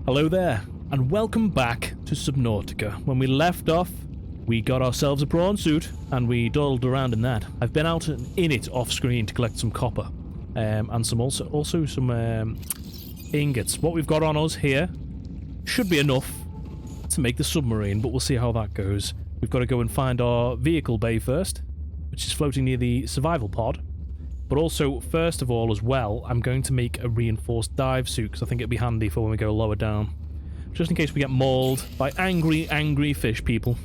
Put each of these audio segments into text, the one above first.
Hello there, and welcome back to Subnautica. When we left off, we got ourselves a prawn suit, and we dawdled around in that. I've been out in it off-screen to collect some copper, and some also some ingots. What we've got on us here should be enough to make the submarine, but we'll see how that goes. We've got to go and find our vehicle bay first, which is floating near the survival pod. But also, first of all, as well, I'm going to make a reinforced dive suit, because I think it'd be handy for when we go lower down. Just in case we get mauled by angry fish people.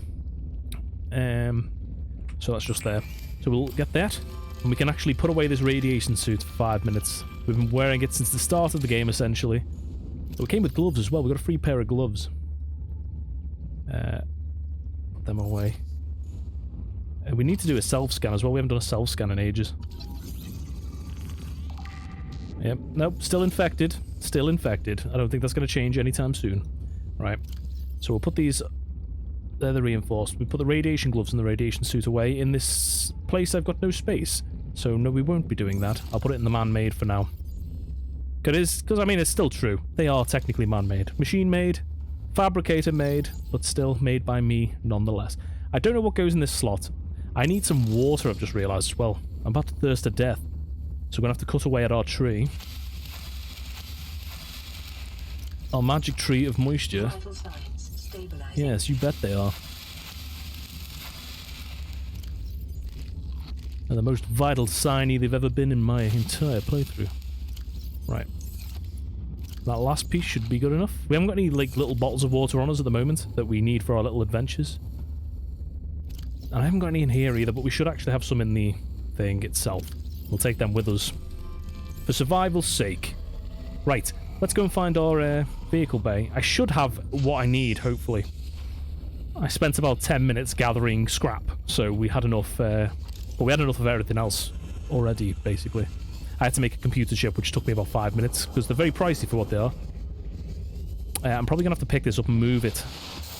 So that's just there. So we'll get that, and we can actually put away this radiation suit for 5 minutes. We've been wearing it since the start of the game, essentially. But it came with gloves as well. We got a free pair of gloves. Put them away. We need to do a self-scan as well. We haven't done a self-scan in ages. Yep, nope, still infected. Still infected. I don't think that's going to change anytime soon. Right, so we'll put these... They're the reinforced. We put the radiation gloves and the radiation suit away. In this place, I've got no space. So, no, we won't be doing that. I'll put it in the man-made for now. Because, I mean, it's still true. They are technically man-made. Machine-made, Fabricator-made, but still made by me nonetheless. I don't know what goes in this slot. I need some water, I've just realised as well. I'm about to thirst to death. So we're going to have to cut away at our tree. Our magic tree of moisture. Yes, you bet they are. They're the most vital signy they've ever been in my entire playthrough. Right. That last piece should be good enough. We haven't got any like little bottles of water on us at the moment that we need for our little adventures. And I haven't got any in here either, but we should actually have some in the thing itself. We'll take them with us. For survival's sake. Right, let's go and find our vehicle bay. I should have what I need, hopefully. I spent about 10 minutes gathering scrap, so we had enough, but we had enough of everything else already, basically. I had to make a computer chip, which took me about 5 minutes, because they're very pricey for what they are. I'm probably going to have to pick this up and move it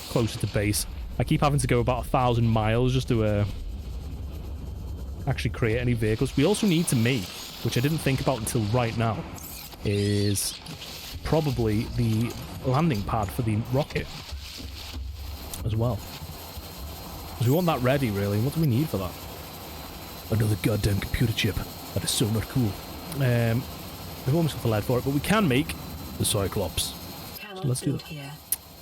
closer to base. I keep having to go about 1,000 miles just to actually create any vehicles. We also need to make, which I didn't think about until right now, is probably the landing pad for the rocket as well. Because we want that ready, really. What do we need for that? Another goddamn computer chip. That is so not cool. We've almost got the lead for it, but we can make the Cyclops. So let's do that. Here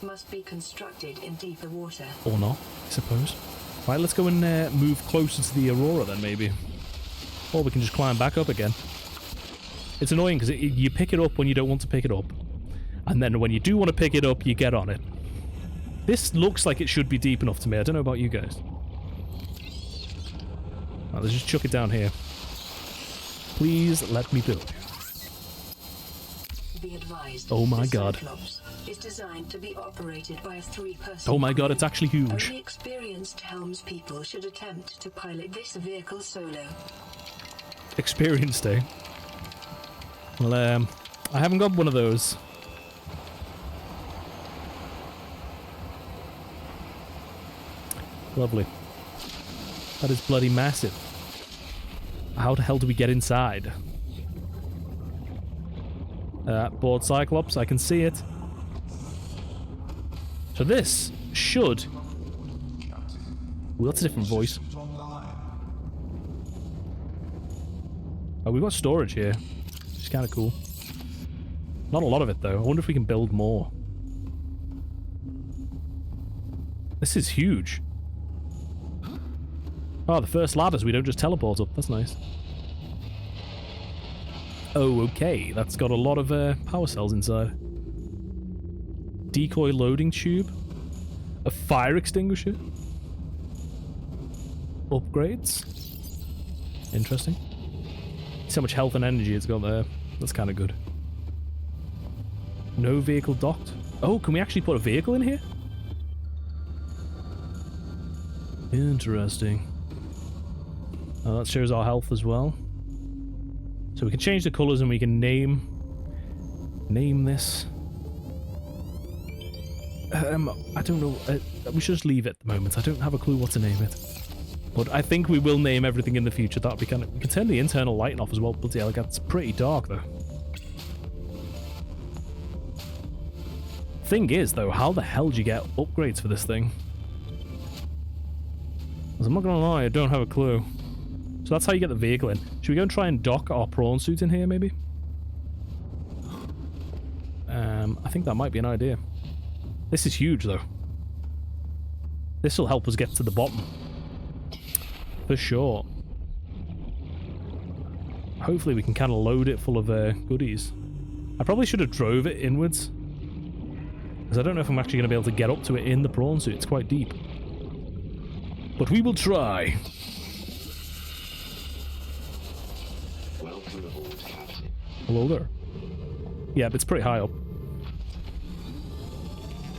must be constructed in deeper water. Or not, I suppose. Right, let's go and move closer to the Aurora then, maybe. Or we can just climb back up again. It's annoying because you pick it up when you don't want to pick it up. And then when you do want to pick it up, you get on it. This looks like it should be deep enough to me. I don't know about you guys. Right, let's just chuck it down here. Please let me build. Oh my god. Is designed to be operated by a 3-person oh my god, it's actually huge. Only experienced helmspeople should attempt to pilot this vehicle solo. Experienced, eh? Well, I haven't got one of those. Lovely. That is bloody massive. How the hell do we get inside? Board Cyclops, I can see it. So this should... Well, that's a different voice. Oh, we've got storage here. Which is kind of cool. Not a lot of it, though. I wonder if we can build more. This is huge. Oh, the first ladders, we don't just teleport up. That's nice. Oh, okay. That's got a lot of power cells inside. Decoy loading tube. A fire extinguisher. Upgrades. Interesting. See how much health and energy it's got there. That's kind of good. No vehicle docked. Oh, can we actually put a vehicle in here? Interesting. Oh, that shows our health as well. So we can change the colours and we can name this. I don't know. We should just leave it at the moment. I don't have a clue what to name it. But I think we will name everything in the future. That'll be kind of... We can turn the internal lighting off as well. Bloody hell, it's pretty dark though. thing is, though, how the hell do you get upgrades for this thing? 'Cause I'm not gonna lie, I don't have a clue. So that's how you get the vehicle in. Should we go and try and dock our prawn suit in here, maybe? I think that might be an idea. This is huge, though. This will help us get to the bottom. For sure. Hopefully we can kind of load it full of goodies. I probably should have drove it inwards. Because I don't know if I'm actually going to be able to get up to it in the prawn suit. It's quite deep. But we will try. Welcome aboard, Captain. Hello there. Yeah, but it's pretty high up.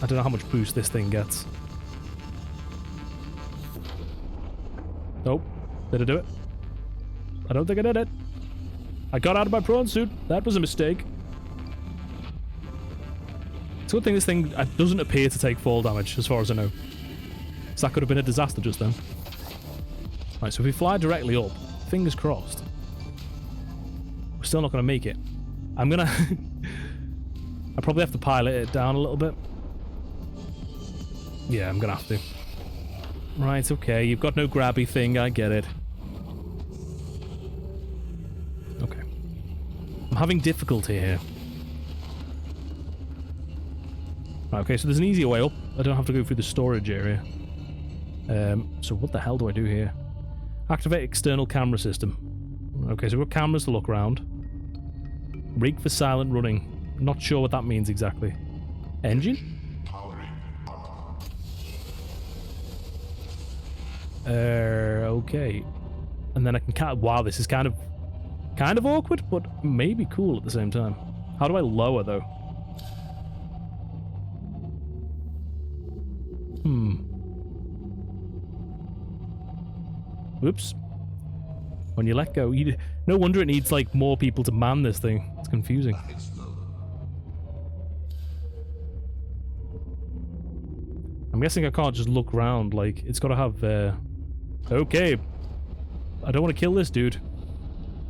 I don't know how much boost this thing gets. Nope. Did I do it? I don't think I did it. I got out of my prawn suit. That was a mistake. It's a good thing this thing doesn't appear to take fall damage, as far as I know. So that could have been a disaster just then. Right, so if we fly directly up, fingers crossed. We're still not going to make it. I'm going to... I probably have to pilot it down a little bit. Yeah, I'm going to have to. Right, okay, you've got no grabby thing, I get it. Okay. I'm having difficulty here. Right, okay, so there's an easier way up. I don't have to go through the storage area. So what the hell do I do here? Activate external camera system. Okay, so we've got cameras to look around. Rig for silent running. Not sure what that means exactly. Engine? Okay. And then I can wow, this is kind of awkward, but maybe cool at the same time. How do I lower, though? Oops. When you let go, no wonder it needs, like, more people to man this thing. It's confusing. I'm guessing I can't just look around, like, it's gotta have, okay. I don't want to kill this dude.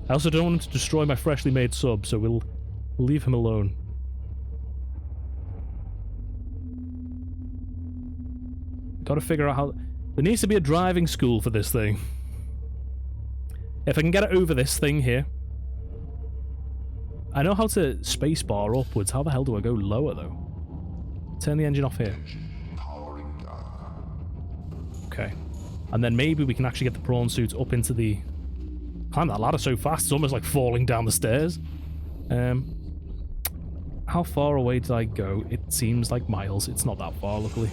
I also don't want him to destroy my freshly made sub, so we'll leave him alone. Gotta figure out how... There needs to be a driving school for this thing. If I can get it over this thing here. I know how to spacebar upwards. How the hell do I go lower, though? Turn the engine off here. Okay. And then maybe we can actually get the prawn suits up into the... Climb that ladder so fast, it's almost like falling down the stairs. How far away did I go? It seems like miles. It's not that far, luckily.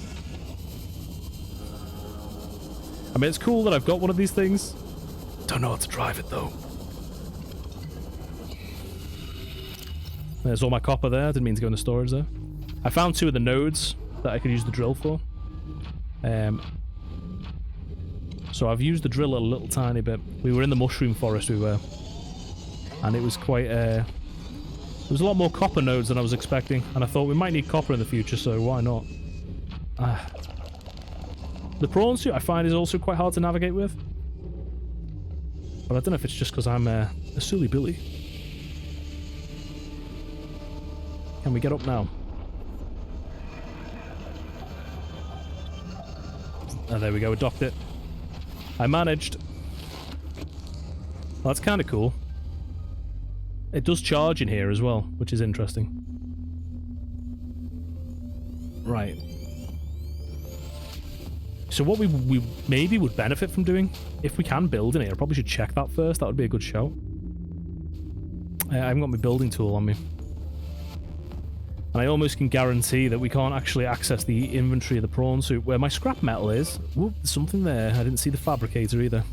I mean, it's cool that I've got one of these things. Don't know how to drive it, though. There's all my copper there. Didn't mean to go into storage there. I found 2 of the nodes that I could use the drill for. So I've used the drill a little tiny bit. We were in the mushroom forest, we were. And it was quite... there was a lot more copper nodes than I was expecting. And I thought we might need copper in the future, so why not? The prawn suit, I find, is also quite hard to navigate with. But I don't know if it's just because I'm a silly Billy. Can we get up now? Oh, there we go, we docked it. I managed. Well, that's kind of cool. It does charge in here as well, which is interesting. Right. So what we maybe would benefit from doing, if we can build in here, I probably should check that first. That would be a good shout. I haven't got my building tool on me. And I almost can guarantee that we can't actually access the inventory of the prawn suit where my scrap metal is. Whoop, there's something there. I didn't see the fabricator either.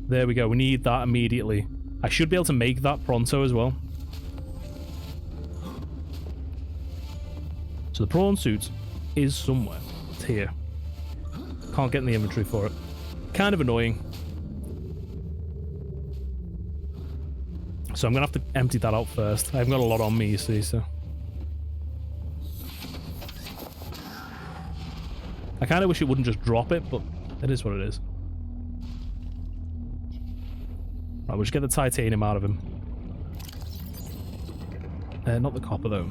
There we go. We need that immediately. I should be able to make that pronto as well. So the prawn suit is somewhere. It's here. Can't get in the inventory for it. Kind of annoying. So I'm going to have to empty that out first. I haven't got a lot on me, you see, so... I kind of wish it wouldn't just drop it, but it is what it is. Right, we'll just get the titanium out of him. Not the copper, though.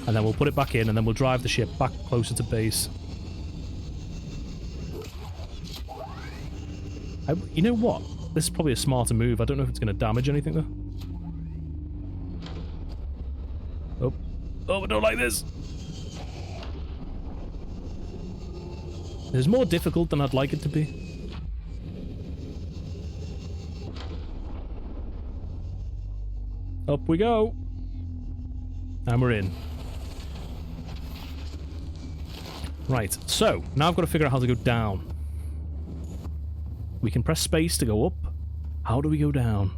And then we'll put it back in, and then we'll drive the ship back closer to base. You know what? This is probably a smarter move. I don't know if it's going to damage anything, though. Oh. Oh, I don't like this. It's more difficult than I'd like it to be. Up we go. And we're in. Right, so now I've got to figure out how to go down. We can press space to go up. How do we go down?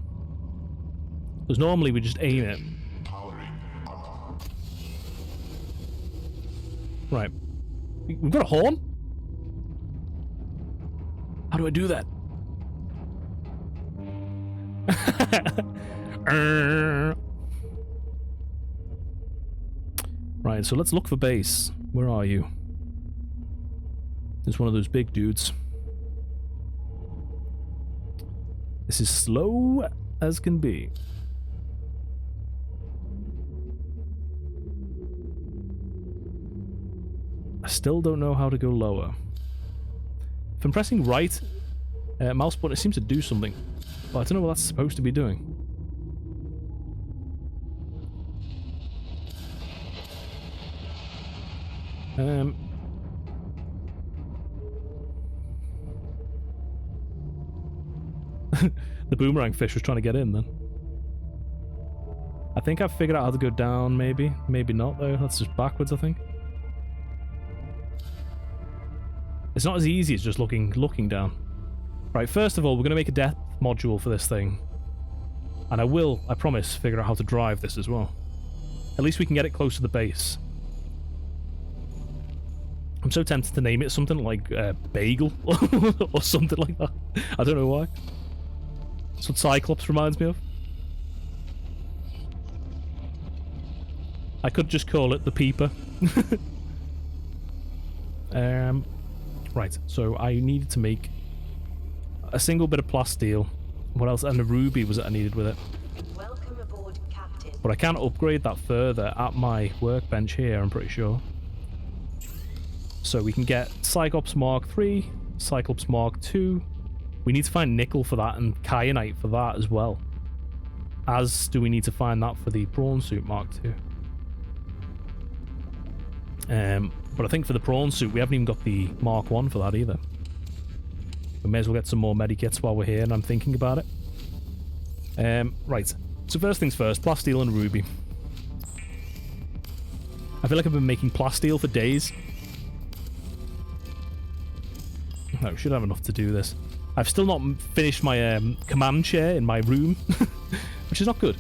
Because normally we just aim it. Right. We've got a horn? How do I do that? Right, so let's look for base. Where are you? There's one of those big dudes. This is slow as can be. I still don't know how to go lower. If I'm pressing right mouse button, it seems to do something, but I don't know what that's supposed to be doing. The boomerang fish was trying to get in then. I think I've figured out how to go down, maybe. Maybe not, though. That's just backwards, I think. It's not as easy as just looking down. Right, first of all, we're going to make a depth module for this thing. And I promise, figure out how to drive this as well. At least we can get it close to the base. I'm so tempted to name it something like Bagel or something like that. I don't know why. That's what Cyclops reminds me of. I could just call it the Peeper. Right, so I needed to make a single bit of plasteel. What else? And a ruby was it I needed with it. Welcome aboard, Captain. But I can upgrade that further at my workbench here, I'm pretty sure. So we can get Cyclops Mark III, Cyclops Mark II. We need to find nickel for that and kyanite for that as well. As do we need to find that for the prawn suit Mark II. But I think for the prawn suit, we haven't even got the Mark I for that either. We may as well get some more medikits while we're here, and I'm thinking about it. Right. So first things first, plasteel and ruby. I feel like I've been making plasteel for days. No, should have enough to do this. I've still not finished my command chair in my room, which is not good.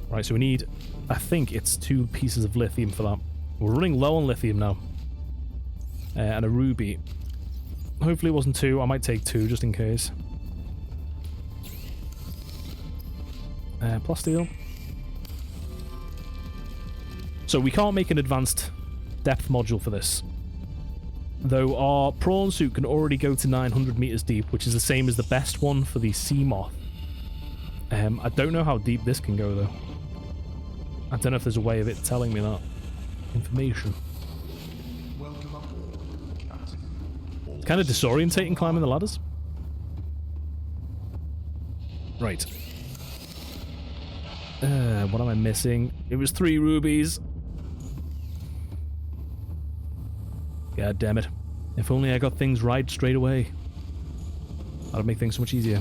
Right, so we need, I think it's 2 pieces of lithium for that. We're running low on lithium now. And a ruby. Hopefully it wasn't 2. I might take 2 just in case. Plasteel. So we can't make an advanced depth module for this. Though our prawn suit can already go to 900 meters deep, which is the same as the best one for the sea moth. I don't know how deep this can go, though. I don't know if there's a way of it telling me that information. It's kind of disorientating climbing the ladders. Right. What am I missing? It was 3 rubies. God damn it. If only I got things right straight away. That'd make things so much easier.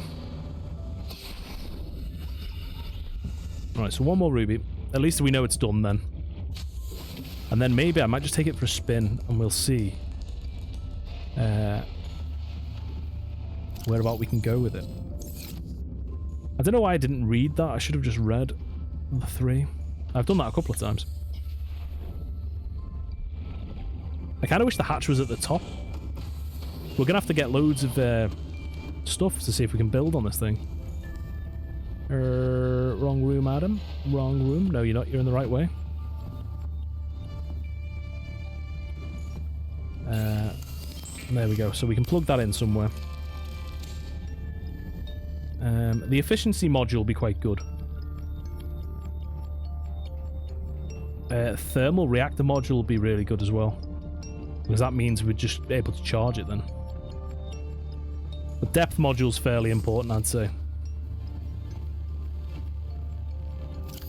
Alright, so 1 more ruby. At least we know it's done then. And then maybe I might just take it for a spin and we'll see where about we can go with it. I don't know why I didn't read that. I should have just read the 3. I've done that a couple of times. I kind of wish the hatch was at the top. We're going to have to get loads of stuff to see if we can build on this thing. Wrong room, Adam. Wrong room. No, you're not. You're in the right way. There we go. So we can plug that in somewhere. The efficiency module will be quite good. Thermal reactor module will be really good as well. Because that means we're just able to charge it then. The depth module's fairly important, I'd say.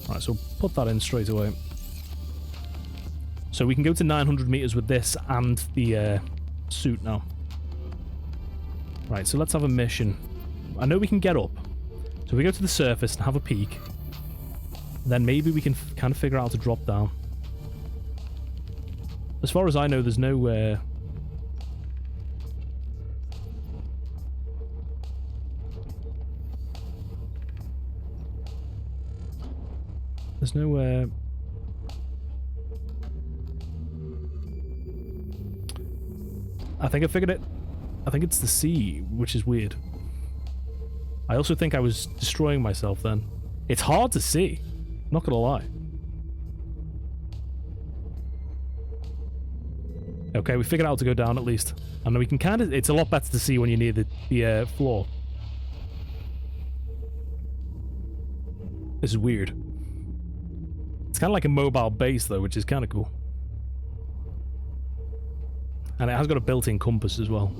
Alright, so put that in straight away. So we can go to 900 meters with this and the suit now. Right, so let's have a mission. I know we can get up. So if we go to the surface and have a peek, then maybe we can kind of figure out how to drop down. As far as I know, there's no... There's no... I think I figured it. I think it's the sea, which is weird. I also think I was destroying myself then. It's hard to see, not gonna lie. Okay, we figured out how to go down at least. I know we can kind of... It's a lot better to see when you're near the floor. This is weird. It's kind of like a mobile base though, which is kind of cool. And it has got a built-in compass as well.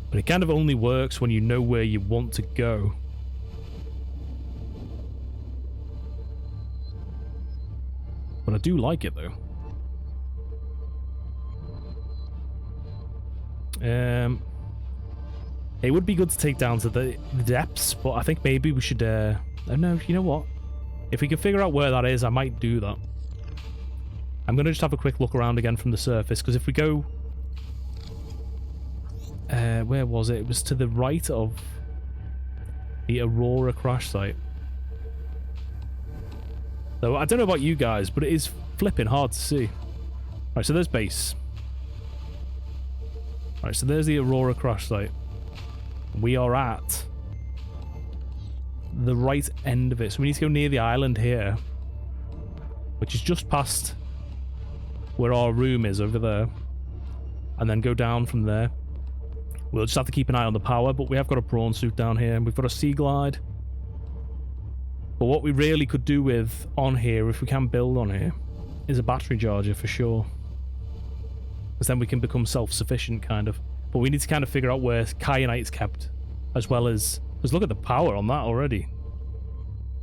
But it kind of only works when you know where you want to go. But I do like it though. It would be good to take down to the depths, but I think maybe we should... oh no, you know what? If we can figure out where that is, I might do that. I'm going to just have a quick look around again from the surface, because if we go... where was it? It was to the right of the Aurora crash site. Though I don't know about you guys, but it is flipping hard to see. Right, so there's base. Right, so there's the Aurora crash site. We are at the right end of it. So we need to go near the island here, which is just past where our room is over there, and then go down from there. We'll just have to keep an eye on the power, but we have got a prawn suit down here, and we've got a sea glide. But what we really could do with on here, if we can build on here, is a battery charger for sure. Because then we can become self-sufficient, kind of. But we need to kind of figure out where kyanite's kept, as well as... Because look at the power on that already.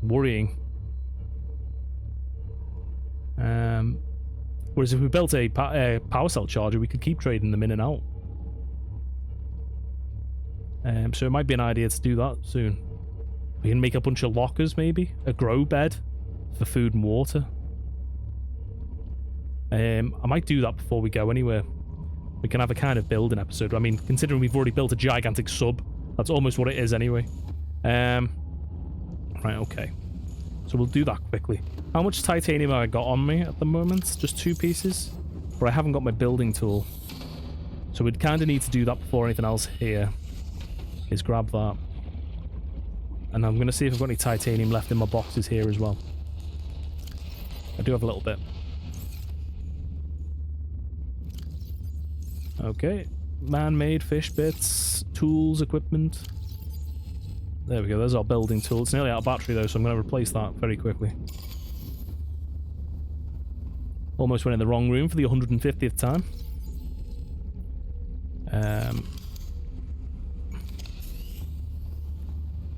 Worrying. Whereas if we built a power cell charger, we could keep trading them in and out. So it might be an idea to do that soon. We can make a bunch of lockers, maybe. A grow bed for food and water. I might do that before we go anywhere. We can have a kind of building episode. I mean, considering we've already built a gigantic sub, that's almost what it is anyway. Right, okay. So we'll do that quickly. How much titanium have I got on me at the moment? Just 2 pieces? But I haven't got my building tool. So we'd kind of need to do that before anything else here. Is grab that. And I'm going to see if I've got any titanium left in my boxes here as well. I do have a little bit. Okay. Man-made fish bits, tools, equipment. There we go, there's our building tool. It's nearly out of battery though, so I'm going to replace that very quickly. Almost went in the wrong room for the 150th time.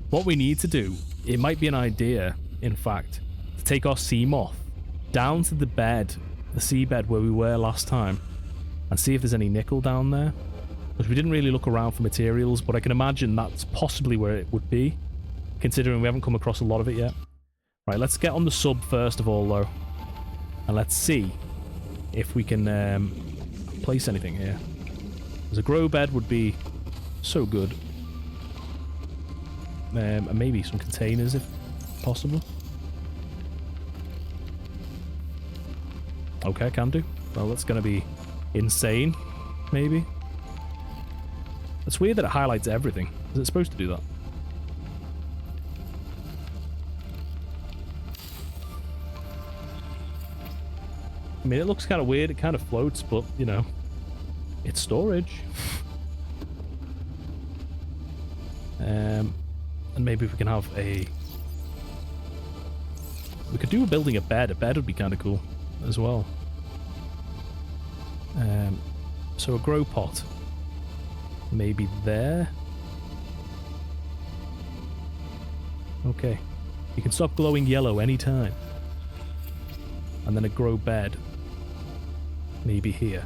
What we need to do, it might be an idea, in fact, to take our sea moth down to the bed, the seabed where we were last time, and see if there's any nickel down there. Because we didn't really look around for materials, but I can imagine that's possibly where it would be, considering we haven't come across a lot of it yet. Right, let's get on the sub first of all, though. And let's see if we can place anything here. Because a grow bed would be so good. And maybe some containers if possible. Okay, can do. Well, that's going to be insane, maybe. It's weird that it highlights everything. Is it supposed to do that? I mean, it looks kind of weird. It kind of floats, but, you know, it's storage. And maybe if we can have a We could do building a bed. A bed would be kind of cool as well. So a grow pot. Maybe there. Okay. You can stop glowing yellow anytime. And then a grow bed. Maybe here.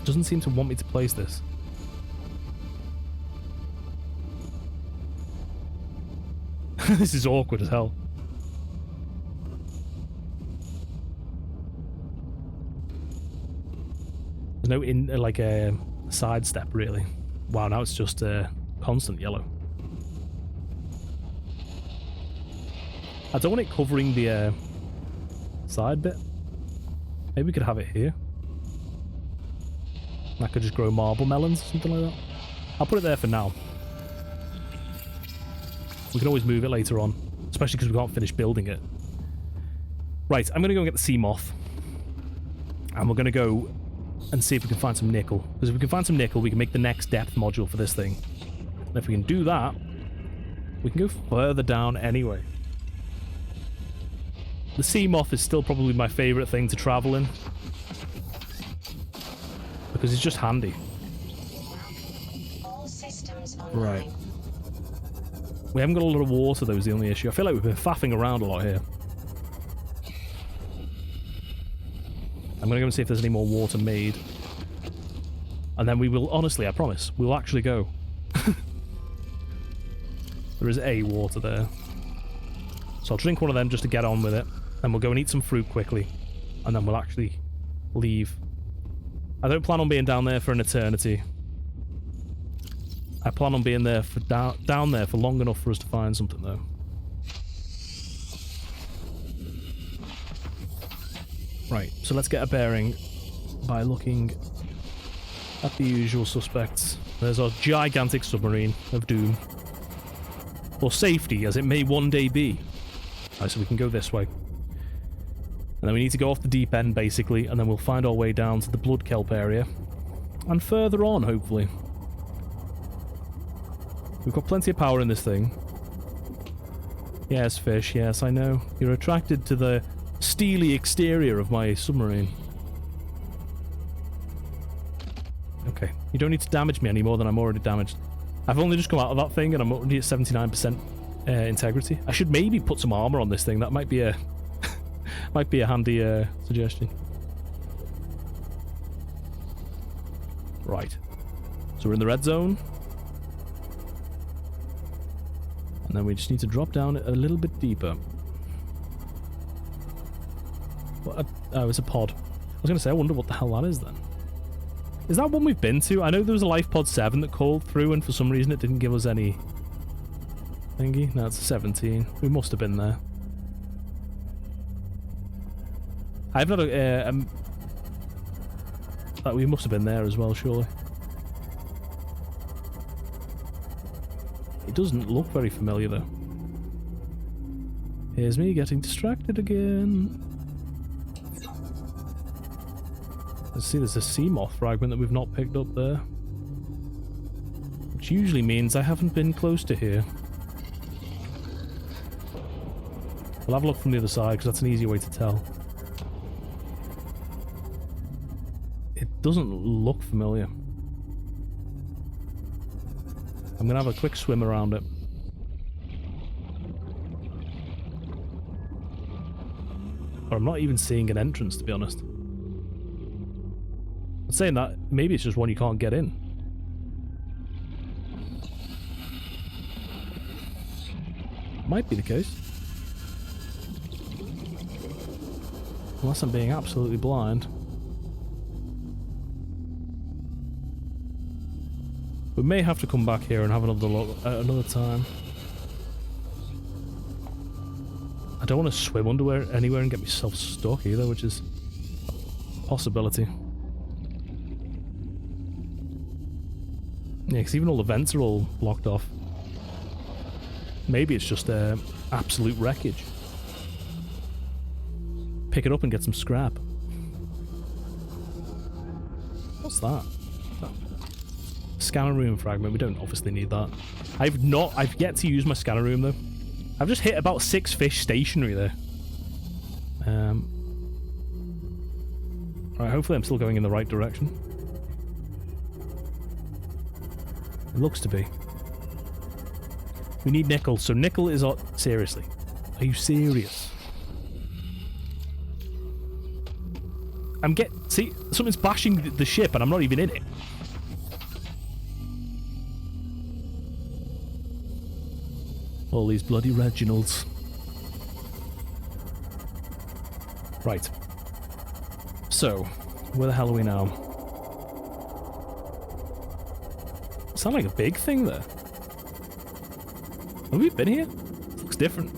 It doesn't seem to want me to place this. This is awkward as hell. There's no like a side step really. Wow, now it's just constant yellow. I don't want it covering the side bit. Maybe we could have it here. I could just grow marble melons or something like that. I'll put it there for now. We can always move it later on, especially because we can't finish building it. Right, I'm going to go and get the sea moth. And we're going to go and see if we can find some nickel. Because if we can find some nickel, we can make the next depth module for this thing. And if we can do that, we can go further down anyway. The sea moth is still probably my favourite thing to travel in. Because it's just handy. All systems online. Right. We haven't got a lot of water though is the only issue. I feel like we've been faffing around a lot here. I'm going to go and see if there's any more water made. And then we will, honestly, I promise, we'll actually go. There is a water there. So I'll drink one of them just to get on with it. Then we'll go and eat some fruit quickly. And then we'll actually leave. I don't plan on being down there for an eternity. I plan on being there for down there for long enough for us to find something though. Right, so let's get a bearing by looking at the usual suspects. There's our gigantic submarine of doom. Or safety, as it may one day be. Right, so we can go this way. And then we need to go off the deep end, basically, and then we'll find our way down to the blood kelp area. And further on, hopefully. We've got plenty of power in this thing. Yes, fish, yes, I know. You're attracted to the steely exterior of my submarine. Okay, you don't need to damage me any more than I'm already damaged. I've only just come out of that thing and I'm already at 79% integrity. I should maybe put some armor on this thing. That might be a might be a handy suggestion. Right. So we're in the red zone. And then we just need to drop down a little bit deeper. What oh, it's a pod. I was going to say, I wonder what the hell that is then. Is that one we've been to? I know there was a life pod 7 that called through and for some reason it didn't give us any thingy. No, it's a 17. We must have been there. I've not we must have been there as well, surely. It doesn't look very familiar though. Here's me getting distracted again. Let's see, there's a sea moth fragment that we've not picked up there. Which usually means I haven't been close to here. I'll have a look from the other side because that's an easier way to tell. It doesn't look familiar. I'm going to have a quick swim around it. Or I'm not even seeing an entrance, to be honest. I'm saying that, maybe it's just one you can't get in. Might be the case. Unless I'm being absolutely blind. We may have to come back here and have another look at another time. I don't want to swim anywhere and get myself stuck either, which is a possibility. Yeah, because even all the vents are all blocked off. Maybe it's just absolute wreckage. Pick it up and get some scrap. What's that? Scanner room fragment. We don't obviously need that. I've yet to use my scanner room though. I've just hit about 6 fish stationary there. Alright, hopefully I'm still going in the right direction. It looks to be. We need nickel, so nickel is... Seriously. Are you serious? See, something's bashing the ship and I'm not even in it. All these bloody Reginalds. Right. So, where the hell are we now? Sound like a big thing there. Have we been here? It looks different.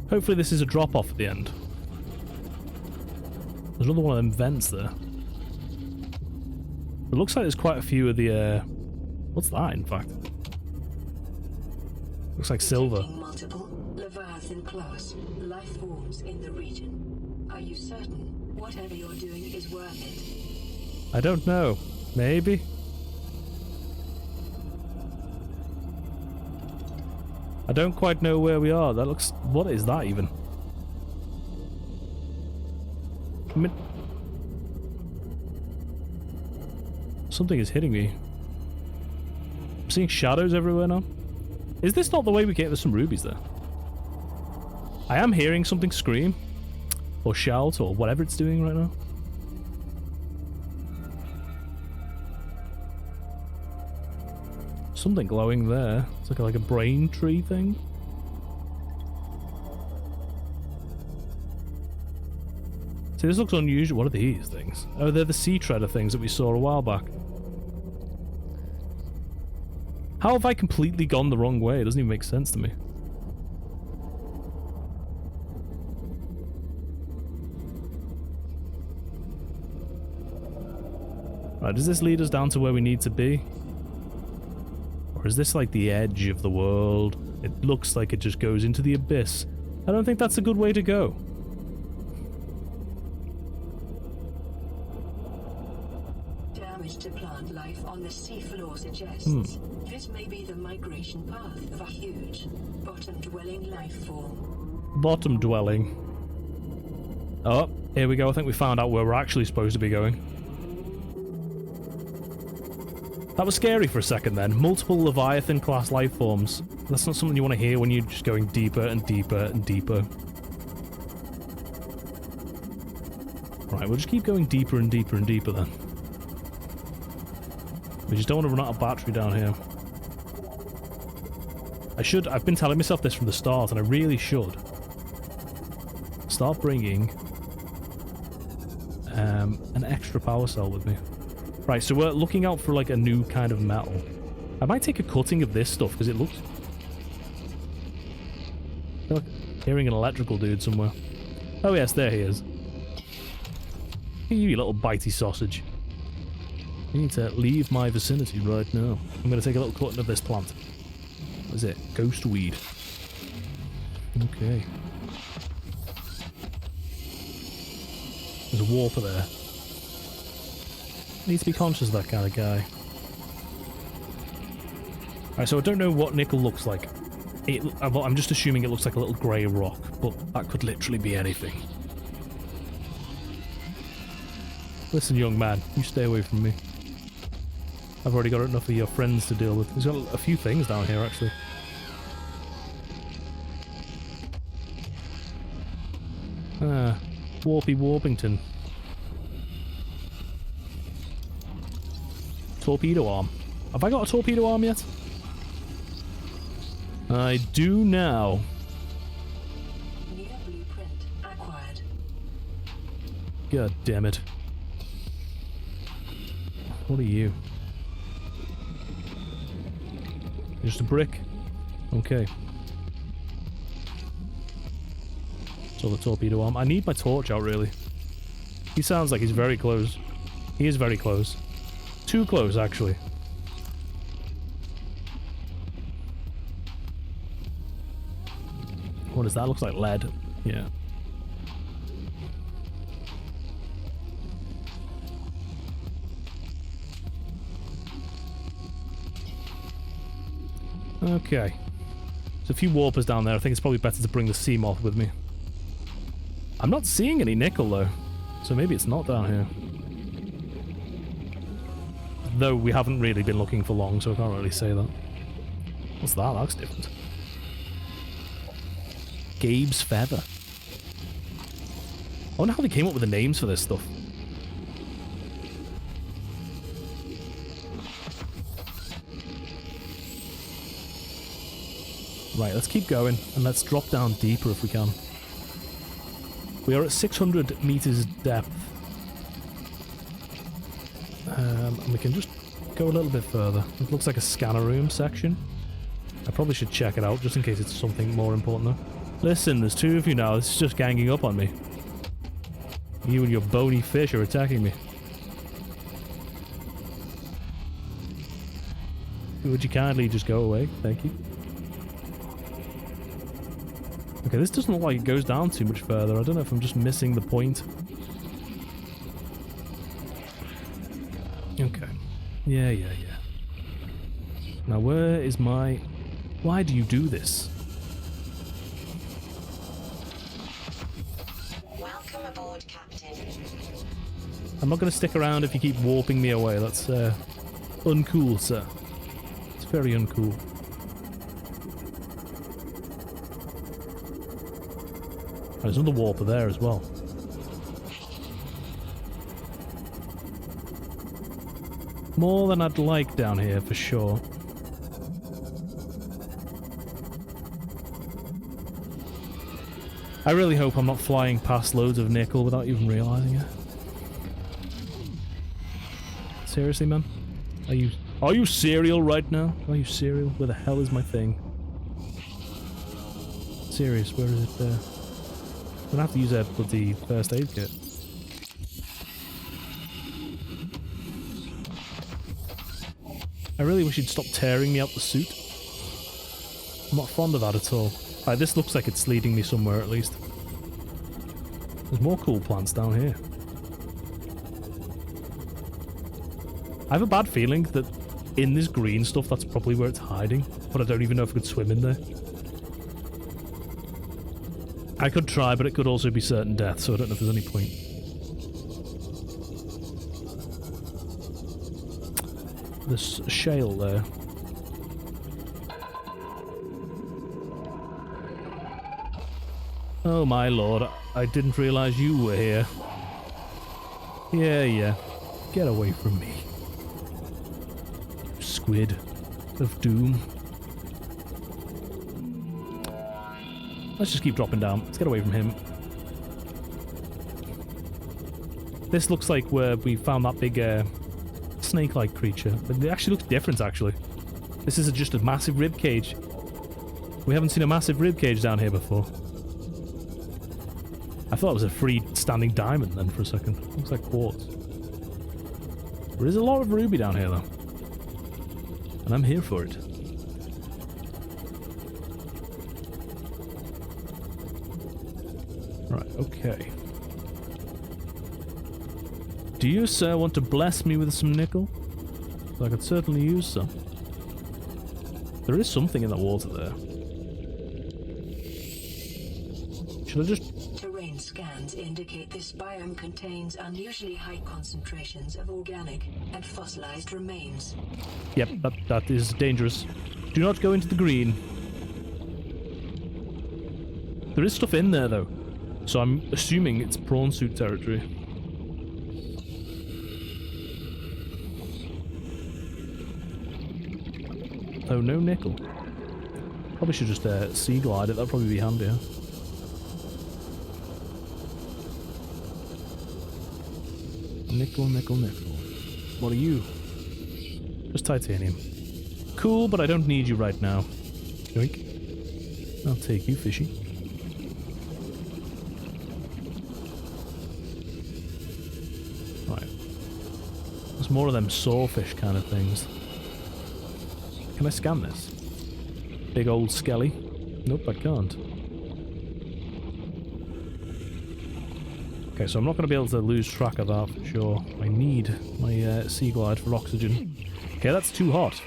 Hopefully this is a drop-off at the end. There's another one of them vents there. It looks like there's quite a few of the, what's that, in fact? Looks like silver. Multiple Leviathan class life forms in the region. Are you certain whatever you're doing is worth it? I don't know. Maybe. I don't quite know where we are. That looks... What is that even? I mean... Something is hitting me. I'm seeing shadows everywhere now. Is this not the way we get... There's some rubies there. I am hearing something scream. Or shout, or whatever it's doing right now. Something glowing there. It's like a brain tree thing. See, this looks unusual. What are these things? Oh, they're the sea treader things that we saw a while back. How have I completely gone the wrong way? It doesn't even make sense to me. Right, does this lead us down to where we need to be? Or is this like the edge of the world? It looks like it just goes into the abyss. I don't think that's a good way to go. Damage to plant life on the seafloor suggests this may be the migration path of a huge bottom-dwelling life form. Bottom dwelling. Oh, here we go. I think we found out where we're actually supposed to be going. That was scary for a second then. Multiple Leviathan class life forms. That's not something you want to hear when you're just going deeper and deeper and deeper. Right, we'll just keep going deeper and deeper and deeper then. We just don't want to run out of battery down here. I've been telling myself this from the start, and I really should start bringing an extra power cell with me. Right, so we're looking out for like a new kind of metal. I might take a cutting of this stuff because it looks... I feel like hearing an electrical dude somewhere. Oh yes, there he is. You little bitey sausage. You need to leave my vicinity right now. I'm going to take a little cutting of this plant. What is it? Ghost weed. Okay. There's a warper there. Need to be conscious of that kind of guy. Alright, so I don't know what nickel looks like. I'm just assuming it looks like a little grey rock, but that could literally be anything. Listen, young man, you stay away from me. I've already got enough of your friends to deal with. There's got a few things down here, actually. Ah, Warpy Warpington. Torpedo arm. Have I got a torpedo arm yet? I do now. New blueprint acquired. God damn it. What are you? Just a brick? Okay. So the torpedo arm. I need my torch out, really. He sounds like he's very close. He is very close. Too close, actually. What is that? Looks like lead. Yeah. Okay. There's a few warpers down there. I think it's probably better to bring the sea moth with me. I'm not seeing any nickel though, so maybe it's not down here. Though we haven't really been looking for long, so I can't really say that. What's that? That looks different. Gabe's feather. I wonder how they came up with the names for this stuff. Right, let's keep going, and let's drop down deeper if we can. We are at 600 meters depth. And we can just go a little bit further. It looks like a scanner room section. I probably should check it out, just in case it's something more important though. Listen, there's two of you now. This is just ganging up on me. You and your bony fish are attacking me. Would you kindly just go away? Thank you. Okay, this doesn't look like it goes down too much further. I don't know if I'm just missing the point. Okay. Yeah. Now where is my... Why do you do this? Welcome aboard, Captain. I'm not going to stick around if you keep warping me away. That's uncool, sir. It's very uncool. There's another warper there as well. More than I'd like down here, for sure. I really hope I'm not flying past loads of nickel without even realizing it. Seriously, man? Are you serial right now? Are you serial? Where the hell is my thing? Serious, where is it there? I'm gonna have to use a bloody first aid kit. I really wish he'd stop tearing me out the suit. I'm not fond of that at all. Right, this looks like it's leading me somewhere at least. There's more cool plants down here. I have a bad feeling that in this green stuff that's probably where it's hiding, but I don't even know if I could swim in there. I could try, but it could also be certain death, so I don't know if there's any point. There's a shale there. Oh my lord, I didn't realize you were here. Yeah. Get away from me. Squid of doom. Let's just keep dropping down. Let's get away from him. This looks like where we found that big snake-like creature. But it actually looks different, actually. This is just a massive rib cage. We haven't seen a massive rib cage down here before. I thought it was a free-standing diamond then for a second. Looks like quartz. There is a lot of ruby down here, though. And I'm here for it. Right, okay. Do you, sir, want to bless me with some nickel? I could certainly use some. There is something in the water there. Should I just... Terrain scans indicate this biome contains unusually high concentrations of organic and fossilized remains. Yep, that is dangerous. Do not go into the green. There is stuff in there, though. So I'm assuming it's prawn suit territory. Oh, no nickel. Probably should just sea glide it, that'd probably be handier. Nickel. What are you? Just titanium. Cool, but I don't need you right now. Yoink. I'll take you, fishy. There's more of them sawfish kind of things. Can I scan this? Big old skelly? Nope, I can't. Okay, so I'm not going to be able to lose track of that for sure. I need my sea glide for oxygen. Okay, that's too hot.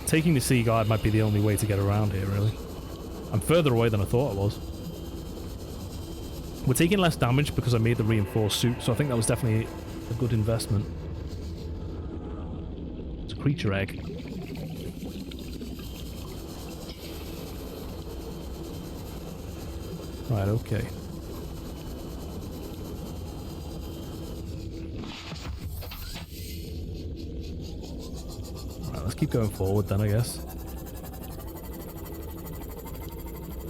Taking the sea glide might be the only way to get around here, really. I'm further away than I thought I was. We're taking less damage because I made the reinforced suit, so I think that was definitely a good investment. It's a creature egg. Right, okay. Right, let's keep going forward then, I guess.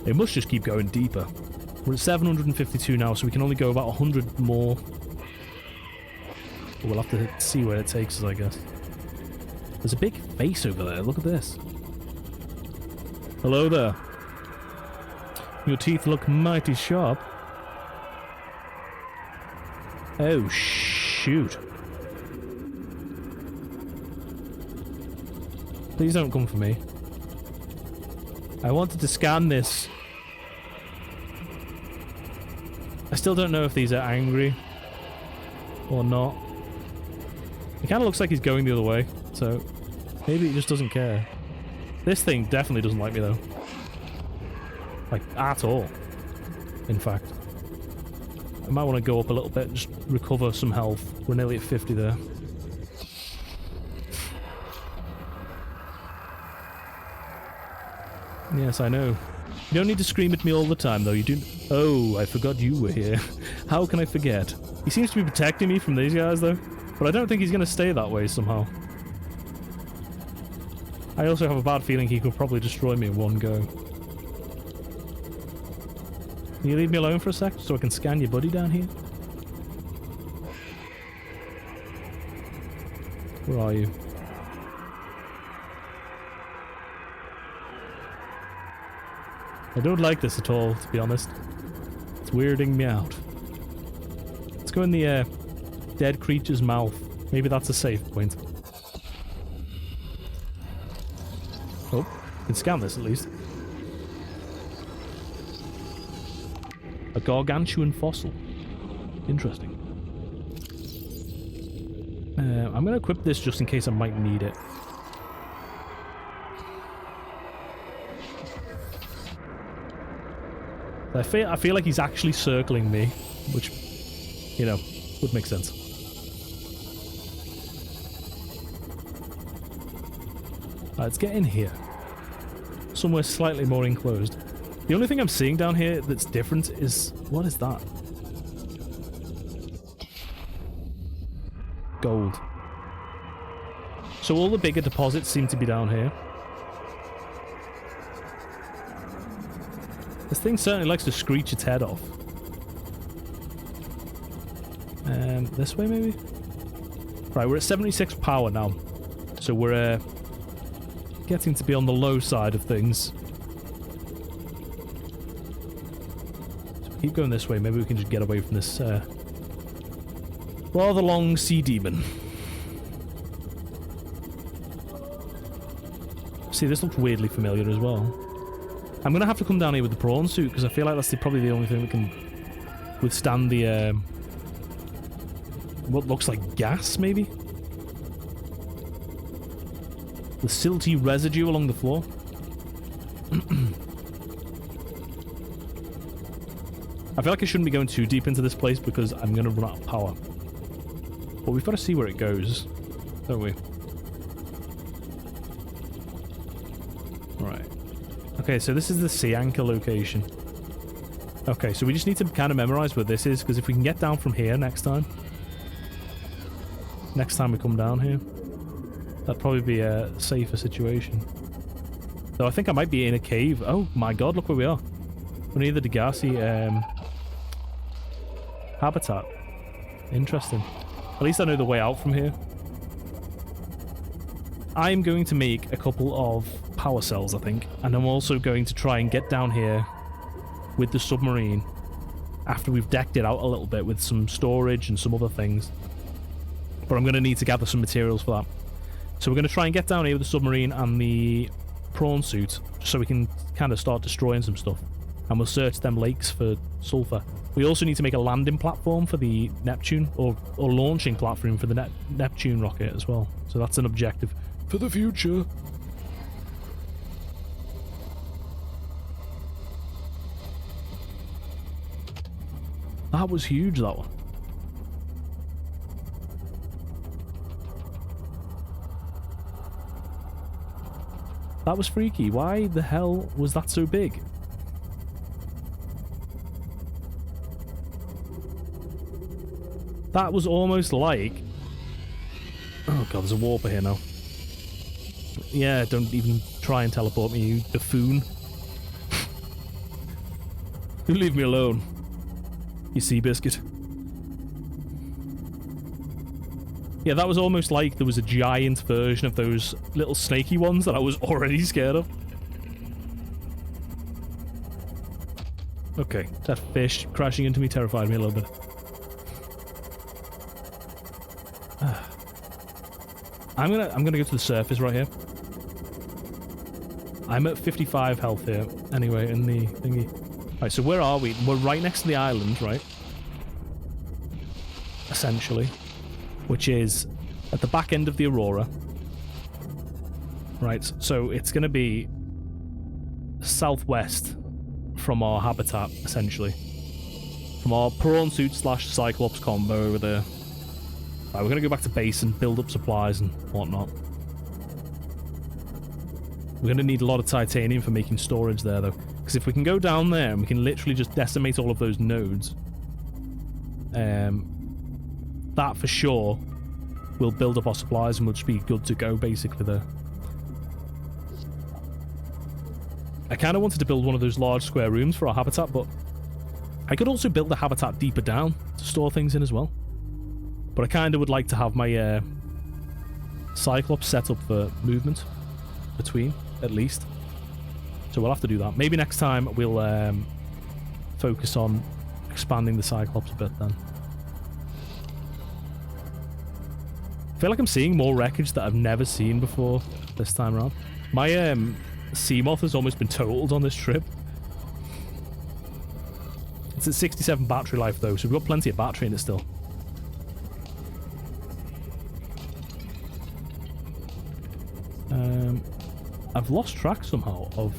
It must just keep going deeper. We're at 752 now, so we can only go about 100 more. But we'll have to see where it takes us, I guess. There's a big face over there. Look at this. Hello there. Your teeth look mighty sharp. Oh, shoot. Please don't come for me. I wanted to scan this. I still don't know if these are angry or not. It kind of looks like he's going the other way, so maybe he just doesn't care. This thing definitely doesn't like me, though. Like, at all. In fact. I might want to go up a little bit and just recover some health. We're nearly at 50 there. Yes, I know. You don't need to scream at me all the time, though. You do... Oh, I forgot you were here. How can I forget? He seems to be protecting me from these guys, though. But I don't think he's going to stay that way somehow. I also have a bad feeling he could probably destroy me in one go. Can you leave me alone for a sec so I can scan your buddy down here? Where are you? I don't like this at all, to be honest. It's weirding me out. Let's go in the dead creature's mouth. Maybe that's a safe point. Oh, I can scan this at least. A gargantuan fossil. Interesting. I'm going to equip this just in case I might need it. I feel like he's actually circling me, which, you know, would make sense. Right, let's get in here. Somewhere slightly more enclosed. The only thing I'm seeing down here that's different is... What is that? Gold. So all the bigger deposits seem to be down here. This thing certainly likes to screech its head off. This way, maybe? Right, we're at 76 power now. So we're getting to be on the low side of things. So keep going this way. Maybe we can just get away from this rather long sea demon. See, this looks weirdly familiar as well. I'm going to have to come down here with the prawn suit, because I feel like that's probably the only thing that can withstand the, what looks like gas, maybe? The silty residue along the floor. I feel like I shouldn't be going too deep into this place, because I'm going to run out of power. But we've got to see where it goes, don't we? Right. Okay, so this is the sea anchor location. Okay, so we just need to kind of memorize where this is, because if we can get down from here next time we come down here, that'd probably be a safer situation. Though I think I might be in a cave. Oh my god, look where we are. We're near the Degassi habitat. Interesting. At least I know the way out from here. I'm going to make a couple of power cells, I think, and I'm also going to try and get down here with the submarine after we've decked it out a little bit with some storage and some other things. But I'm going to need to gather some materials for that. So we're going to try and get down here with the submarine and the prawn suit so we can kind of start destroying some stuff. and we'll search them lakes for sulfur. We also need to make a landing platform for the Neptune, or launching platform for the Neptune rocket as well. So that's an objective for the future. That was huge, that one. That was freaky. Why the hell was that so big? That was almost like... Oh god, there's a warper here now. Yeah, don't even try and teleport me, you buffoon. You leave me alone, you sea biscuit. Yeah, that was almost like there was a giant version of those little snaky ones that I was already scared of. Okay, that fish crashing into me terrified me a little bit. I'm gonna go to the surface right here. I'm at 55 health here, anyway, in the thingy. Right, so where are we? We're right next to the island, right? Essentially. Which is at the back end of the Aurora. Right, so it's going to be southwest from our habitat, essentially. From our prawn suit / Cyclops combo over there. Right, we're going to go back to base and build up supplies and whatnot. We're going to need a lot of titanium for making storage there, though. Because if we can go down there and we can literally just decimate all of those nodes... that for sure will build up our supplies and we'll just be good to go basically there. I kind of wanted to build one of those large square rooms for our habitat, but I could also build the habitat deeper down to store things in as well. But I kind of would like to have my Cyclops set up for movement between, at least. So we'll have to do that. Maybe next time we'll focus on expanding the Cyclops a bit then. I feel like I'm seeing more wreckage that I've never seen before this time around. My Seamoth has almost been totaled on this trip. It's at 67 battery life though, so we've got plenty of battery in it still. I've lost track somehow of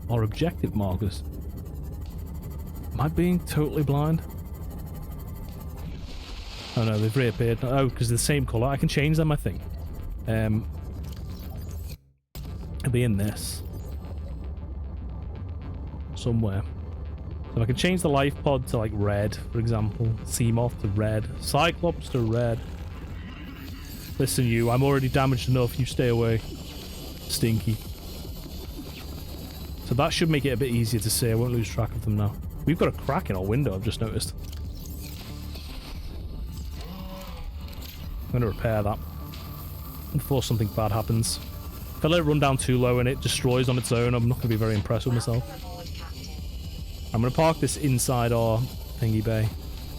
our objective markers. Am I being totally blind? Oh no, they've reappeared. Oh, because they're the same colour. I can change them, I think. It'll be in this. Somewhere. So I can change the life pod to like red, for example. Seamoth to red. Cyclops to red. Listen you, I'm already damaged enough. You stay away. Stinky. So that should make it a bit easier to see. I won't lose track of them now. We've got a crack in our window, I've just noticed. I'm going to repair that before something bad happens. If I let it run down too low and it destroys on its own, I'm not going to be very impressed with myself. I'm going to park this inside our thingy bay.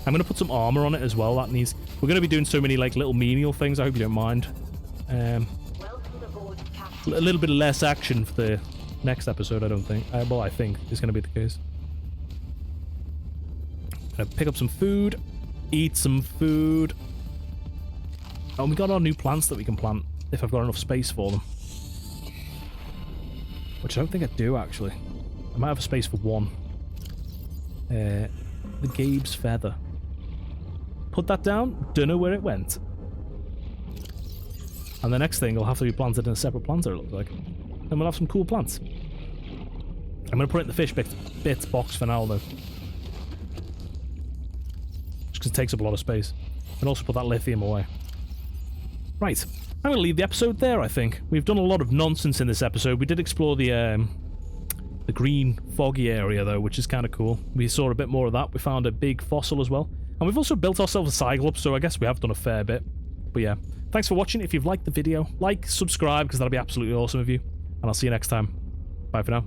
I'm going to put some armor on it as well. That needs... We're going to be doing so many like little menial things. I hope you don't mind. A little bit less action for the next episode, I don't think. Well, I think is going to be the case. Gonna pick up some food. Eat some food. Oh, we got our new plants that we can plant if I've got enough space for them. Which I don't think I do, actually. I might have a space for one. The Gabe's feather. Put that down. Don't know where it went. And the next thing will have to be planted in a separate planter, it looks like. Then we'll have some cool plants. I'm going to put it in the fish bits box for now, though. Just because it takes up a lot of space. And also put that lithium away. Right, I'm going to leave the episode there, I think. We've done a lot of nonsense in this episode. We did explore the green, foggy area, though, which is kind of cool. We saw a bit more of that. We found a big fossil as well. And we've also built ourselves a Cyclops, so I guess we have done a fair bit. But yeah, thanks for watching. If you've liked the video, like, subscribe, because that'll be absolutely awesome of you. And I'll see you next time. Bye for now.